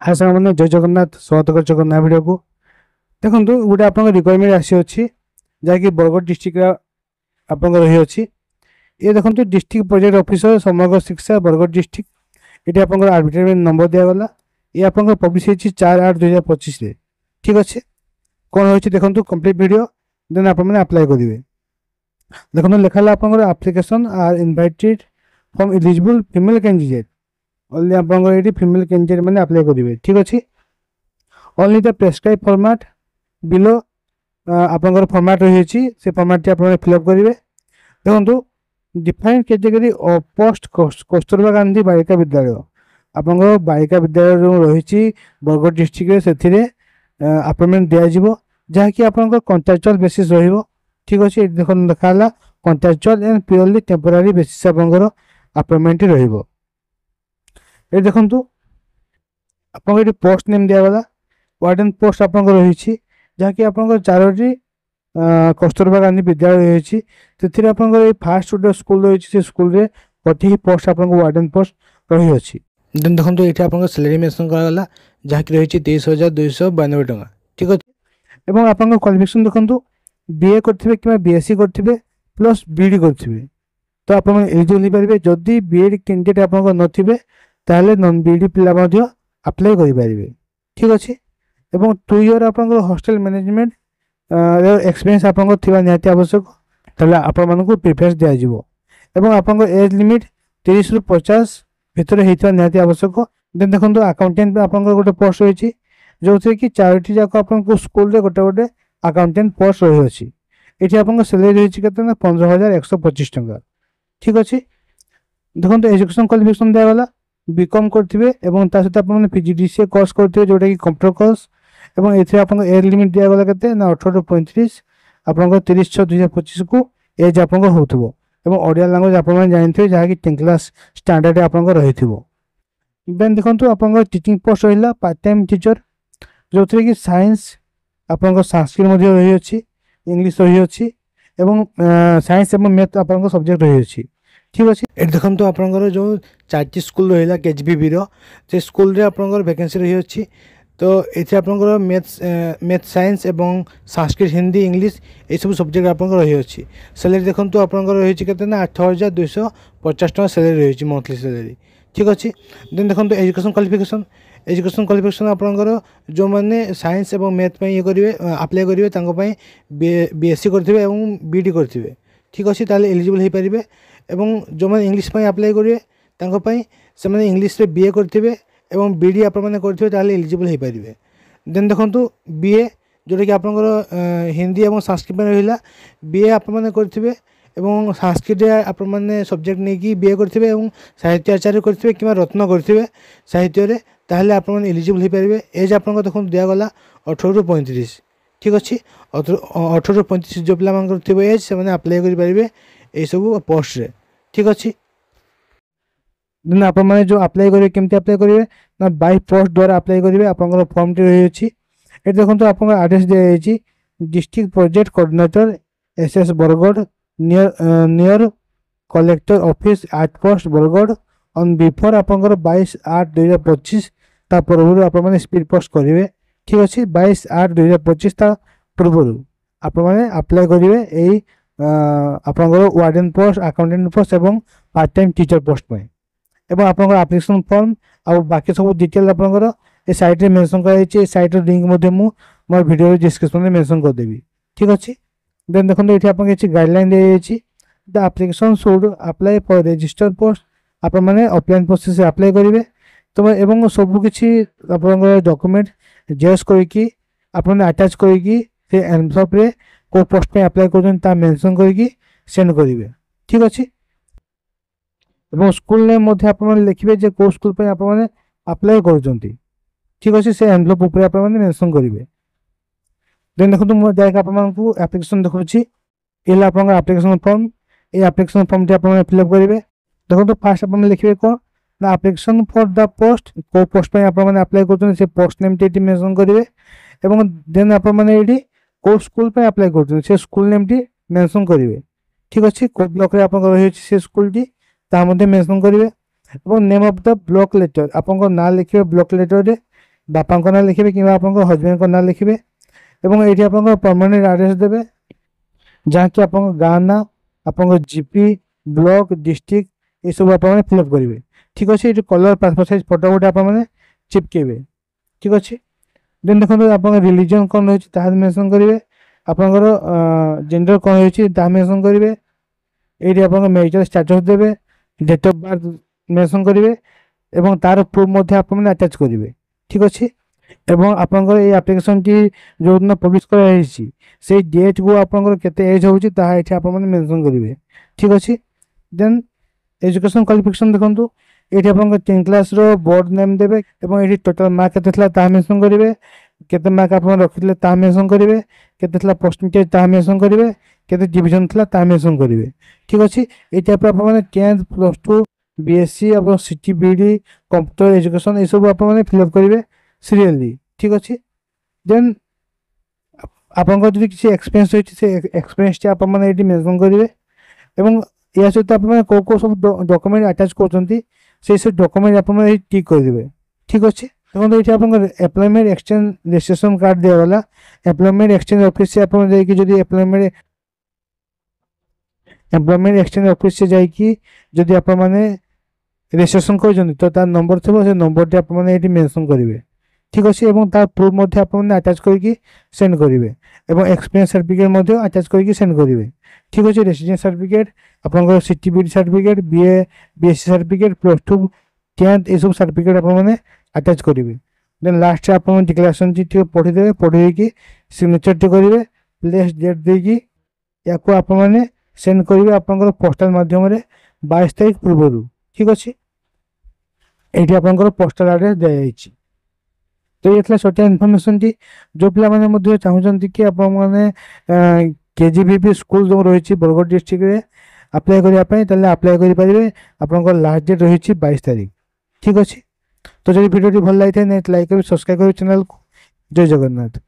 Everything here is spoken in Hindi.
हाय सामने जय जगन्नाथ स्वागत कर जगन्नाथ वीडियो को देखो गोटे आप रिक्वायरमेंट आसी अच्छी जहाँकि बरगढ़ डिस्ट्रिक्ट आप रही अच्छी ये देखो डिस्ट्रिक्ट प्रोजेक्ट ऑफिसर समग्र शिक्षा बरगढ़ डिस्ट्रिक्ट ये आप एडवर्टाइजमेंट नंबर दिगला ये आप पब्लिश होती 4/8/2025 ठीक अच्छे कौन हो देखो कंप्लीट वीडियो देन आप अप्लाई करेंगे देखो लिखा आप application are invited from eligible female candidate only आप फीमेल कैंडिडेट मैंने अप्लाई करेंगे ठीक अच्छे only the prescribe format below आपंकर फॉर्मेट रही से फॉर्मेट आप फिलअप करेंगे देखो defined category post Kasturba Gandhi Balika Vidyalaya आप बालिका विद्यालय जो रही बरगढ़ डिस्ट्रिक्ट से अपॉइंटमेंट दिज्व जहाँकि आप कॉन्ट्रैक्चुअल बेसिस ठीक अच्छे देखो देखा contractual and purely temporary basis आपंकर अपॉइंटमेंट रही ये देखो आप पोस्ट नेम दिगला वार्डन पोस्ट आप रही जहाँकि आप 4टी कस्तूरबा गांधी विद्यालय रही से आप फास्ट जो स्कूल रही से स्कूल रे 40 पोस्ट आप वार्डन पोस्ट रही अच्छी देन देखो ये आप सैलरी मेंशन कराला जहाँकि रही 23,292 टका ठीक अच्छे और आप क्वालिफिकेशन देखो बीए करेंगे कि बीएससी करेंगे प्लस बीडी करेंगे तो आप एलिजिबल हो पारे जदि बीएड कैंडिडेट आप नथिबे ताहले नॉन बीडी पिला अप्लाई करेंगे ठीक अच्छे एवं 2 ईयर आप हॉस्टल मैनेजमेंट एक्सपीरियंस आप निहाती आवश्यक ताहले आपको प्रिफरेंस दिज्व एवं आप एज लिमिट 30 ରୁ 50 भितर होता निहाती आवश्यक देन देखो अकाउंटेंट आप गोटे पोस्ट रही जो कि 4टी जाक आप स्कूल रे गोटे गोटे अकाउंटेंट पोस्ट रही अच्छी ये आप सैलरी रही है 15,125 टका ठीक अच्छे देखो एजुकेशन क्वालिफिकेशन दिगला बीकॉम करेंगे सहित आप पीजीडीसीए कोर्स करेंगे जोटा कि कंप्यूटर कोर्स एवं ये एज लिमिट दिगला के 18 ରୁ 35 आप 30/6/2025 को एज आप हो ओडिया लैंग्वेज आप जानते हैं जहाँकि 10th क्लास स्टैंडर्ड आप रही देन देखो आप टीचिंग पोस्ट रहा पार्ट टाइम टीचर जो थे कि साइंस आप संस्कृत रही अच्छी इंग्लिश रही अच्छी साइंस और मैथ आप सब्जेक्ट रही अच्छी ठीक अच्छे ये देखो आपंकर जो 4टी स्कूल रहा केजीबी से स्कूल रे आपंकर वैकेंसी रही अच्छी तो ये आपंकर मैथ साइंस एवं संस्कृत हिंदी इंग्लिश ये सब सब्जेक्ट आप रही अच्छी सैलरी देखो आपंकर रही है 8,250 टका सैलरी रही मंथली सैलरी ठीक अच्छे देन देखो एजुकेशन क्वालिफिकेशन आपंकर जो मैंने साइंस और मैथ ये करेंगे अप्लाई करेंगे बीएससी करेंगे और बीडी करेंगे ठीक अच्छे ताले एलिजिबल हो पारे एवं जो मैंने इंग्लिश पाई करेंगे से इंग्लिश रे बीए करेंगे और बीडी आप करेंगे एलिजिबल हो पारे देन देखो बीए जोटा कि आपंकर हिंदी और संस्कृत रहा बीए आप करेंगे और संस्कृत आप सब्जेक्ट नहीं कि बीए करेंगे और साहित्य आचार्य करेंगे कि रत्न करेंगे साहित्य ताहले आप एलिजिबल हो पारे एज आप देखो दिगला 18 ରୁ 35 ठीक अच्छे 18 ରୁ 35 जो पे एज से अप्लाई करेंगे ये सब पोस्ट रे ठीक अच्छे देन आप जो अप्लाई करेंगे केमती अप्लाई करेंगे ना बाय पोस्ट द्वारा अप्लाई करेंगे आप फॉर्म टी रही अच्छी ये देखो आप address the district project coordinator SS Bargarh near collector office out post Bargarh on before आपंकर 22/8/2025 ता पूर्व आप स्पीड पोस्ट करेंगे ठीक अच्छे 22/8/2025 ता पूर्व आप अप्लाई करेंगे यही आपंकर वार्डन पोस्ट अकाउंटेंट पोस्ट एवं पार्ट टाइम टीचर पोस्ट में एवं आपंकर एप्लिकेशन फॉर्म और बाकी सब डिटेल आपंकर ये साइट रे मेंशन कराई साइट लिंक मोर वीडियो डिस्क्रिप्शन में मेंशन करदेवी ठीक अच्छे देन देखो ये आपको guideline the the application should apply for registered post आप ऑफलाइन प्रोसेस से अप्लाई करेंगे तो एवं सबकि डॉक्यूमेंट जेरक्स करके अटैच करके एनवलप रे को पोस्ट में अप्लाई कर मेंशन करके सेंड करेंगे ठीक अच्छे और स्कूल नेम आप लिखे जो को स्कूल पे आप अप्लाई कर ठीक अच्छे से एनवलप उपर आप मेंशन करेंगे देन देखो मैं डायरेक्ट आपको एप्लिकेशन देखुची ये आप एप्लिकेशन फॉर्म ये एप्लिकेशन फॉर्म टी आप फिलअप करेंगे देखो तो फास्ट आप लिखे कौन ना एप्लिकेशन फॉर द पोस्ट को पोस्ट पे आप अप्लाई कर पोस्ट नेम टी मेंशन करेंगे और देन आप को स्कूल पे अप्लाई कर स्कूल नेम टी मेंशन करेंगे ठीक अच्छे को ब्लॉक रे आप रही से स्कूल टी मेंशन करेंगे और name of the block letter आप ना लिखे ब्लॉक लेटर बापांक ना लिखे कि हजबैंड ना लिखे और ये आप परमानेंट आड्रेस देवे जहाँकि आप गाँ ना आप जीपी ब्लॉक डिस्ट्रिक्ट ये सब आप फिलअप करेंगे। ठीक अच्छे ये कलर पासपोर्ट साइज फोटो गोटे आप चिपकेबे। ठीक अच्छे देन देखो आप रिलीजन कौन रही मेंशन करेंगे आपंकर जेंडर कौन रही मेंशन करेंगे ये आप मैरिटल स्टेटस देवे डेट ऑफ बर्थ मेंशन करेंगे और तार प्रूफ आप अटैच करेंगे। ठीक अच्छे एवं आपंकर ये एप्लिकेशन टी जो दिन पब्लिश कराई से डेट को आपंकर केते एज होची ताहा एठी आप मेंशन करेंगे। ठीक अच्छे देन एजुकेशन क्वालिफिकेशन देखो ये आप 10 क्लास रो बोर्ड नेम देवे और ये टोटल मार्क केते मेंशन करेंगे केते मार्क आप रखिले ता मेंशन करेंगे केते परसेंटेज ता मेंशन करेंगे केते डिवीजन ता मेंशन करेंगे। ठीक अच्छे ये टाइप आप 10th +2 बीएससी और सीटी बीडी कंप्यूटर एजुकेशन ये सब आप फिलअप करेंगे सीरियली। ठीक अच्छे देन आपंकर जो किसी एक्सपीरियंस होती से एक्सपीरियंस आप मेंशन करेंगे और या सहित आप सब डॉक्यूमेंट अटैच कर सब डॉक्यूमेंट आप टिक करेंगे। ठीक अच्छे देखो ये आप एम्प्लॉयमेंट एक्सचेंज रजिस्ट्रेशन कार्ड दिगला एम्प्लॉयमेंट एक्सचेंज ऑफिस से आप एम्प्लॉयमेंट एक्सचेंज ऑफिस से जाकि जदि आप रजिस्ट्रेशन कर नंबर थो से नंबर आप मेंशन करेंगे। ठीक अच्छे और तार प्रूफ आप अटैच करके सेंड करेंगे और एक्सपीरियंस सर्टिफिकेट अटैच करके सेंड करेंगे। ठीक अच्छे रेसिडेंस सर्टिफिकेट आप CT BEd certificate BA BSc certificate +2 10th ये सब सर्टिफिकेट आप अटैच करेंगे। देन लास्ट आप डिक्लेरेशन टी पढ़ीदे पढ़ी सिग्नेचर टी करेंगे प्लेस डेट देकी या आप सेंड करेंगे आप पोस्टाल मध्यम 22 तारीख पूर्व। ठीक अच्छे ये आप पोस्टाल आड्रेस दी जाए। तो ये छोटिया इनफर्मेशन टी जो पे चाहते कि आप केजीवीपी स्कूल जो रही बरगढ़ डिस्ट्रिक्ट में अप्लाई करने अप्लाई करेंगे आप लास्ट डेट रही 22 तारीख। ठीक अच्छे तो जब वीडियो भल लगी था लाइक कर सब्सक्राइब कर चैनल को। जय जगन्नाथ।